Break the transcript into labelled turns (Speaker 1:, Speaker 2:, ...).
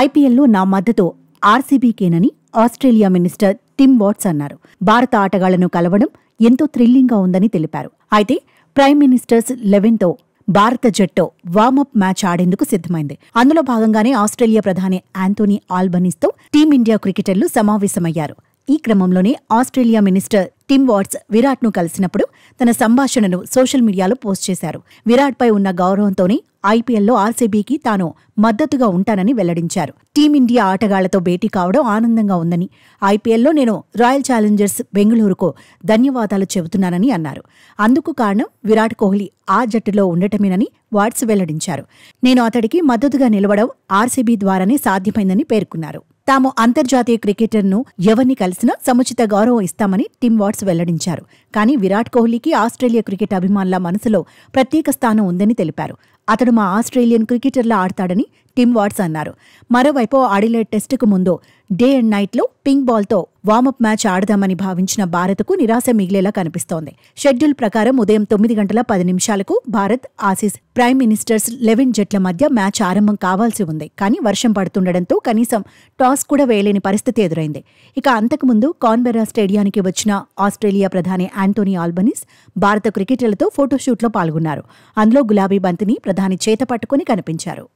Speaker 1: ఐపీఎల్లో నా మద్దతు ఆర్సీబీకేనని ఆస్ట్రేలియా మినిస్టర్ టిమ్ వాట్స్ అన్నారు. భారత ఆటగాళ్లను కలవడం ఎంతో థ్రిల్లింగ్గా ఉందని తెలిపారు. అయితే ప్రైమ్ మినిస్టర్స్ 11తో భారత జట్టు వార్మప్ మ్యాచ్ ఆడేందుకు సిద్ధమైంది. అందులో భాగంగానే ఆస్ట్రేలియా ప్రధాని యాంథోనీ ఆల్బనీస్తో టీమిండియా క్రికెటర్లు సమావేశమయ్యారు. ఈ క్రమంలోనే ఆస్ట్రేలియా మినిస్టర్ టిమ్ వాట్స్ విరాట్ను కలిసినప్పుడు తన సంభాషణను సోషల్ మీడియాలో పోస్ట్ చేశారు. విరాట్పై ఉన్న గౌరవంతోనే ఐపీఎల్లో ఆర్సీబీకి తాను మద్దతుగా ఉంటానని వెల్లడించారు. టీమిండియా ఆటగాళ్లతో భేటీ కావడం ఆనందంగా ఉందని, ఐపీఎల్లో నేను రాయల్ ఛాలెంజర్స్ బెంగళూరుకు ధన్యవాదాలు చెబుతున్నానని అన్నారు. అందుకు కారణం విరాట్ కోహ్లీ ఆ జట్టులో ఉండటమేనని వాట్స్ వెల్లడించారు. నేను అతడికి మద్దతుగా నిలవడం ఆర్సీబీ ద్వారానే సాధ్యమైందని పేర్కొన్నారు. తాము అంతర్జాతీయ క్రికెటర్ను ఎవరిని కలిసినా సముచిత గౌరవం ఇస్తామని టిమ్ వాట్స్ వెల్లడించారు. కానీ విరాట్ కోహ్లీకి ఆస్ట్రేలియా క్రికెట్ అభిమానుల మనసులో ప్రత్యేక స్థానం ఉందని తెలిపారు. అతడు మా ఆస్ట్రేలియన్ క్రికెటర్లా ఆడతాడని టిమ్ వాట్స్ అన్నారు. మరోవైపు అడిలైడ్ టెస్టుకు ముందు డే అండ్ నైట్లో పింక్ బాల్తో వార్మప్ మ్యాచ్ ఆడదామని భావించిన భారత్కు నిరాశ మిగిలేలా కనిపిస్తోంది. షెడ్యూల్ ప్రకారం ఉదయం 9:10 భారత్ ఆసీస్ ప్రైమ్ మినిస్టర్స్ 11 జట్ల మధ్య మ్యాచ్ ఆరంభం కావాల్సి ఉంది. కానీ వర్షం పడుతుండటంతో కనీసం టాస్ కూడా వేయలేని పరిస్థితి ఎదురైంది. ఇక అంతకుముందు కాన్బెర్రా స్టేడియానికి వచ్చిన ఆస్ట్రేలియా ప్రధాని యాంథోనీ ఆల్బనీస్ భారత క్రికెటర్లతో ఫోటోషూట్లో పాల్గొన్నారు. అందులో గులాబీ బంతిని ప్రధాని చేత పట్టుకుని కనిపించారు.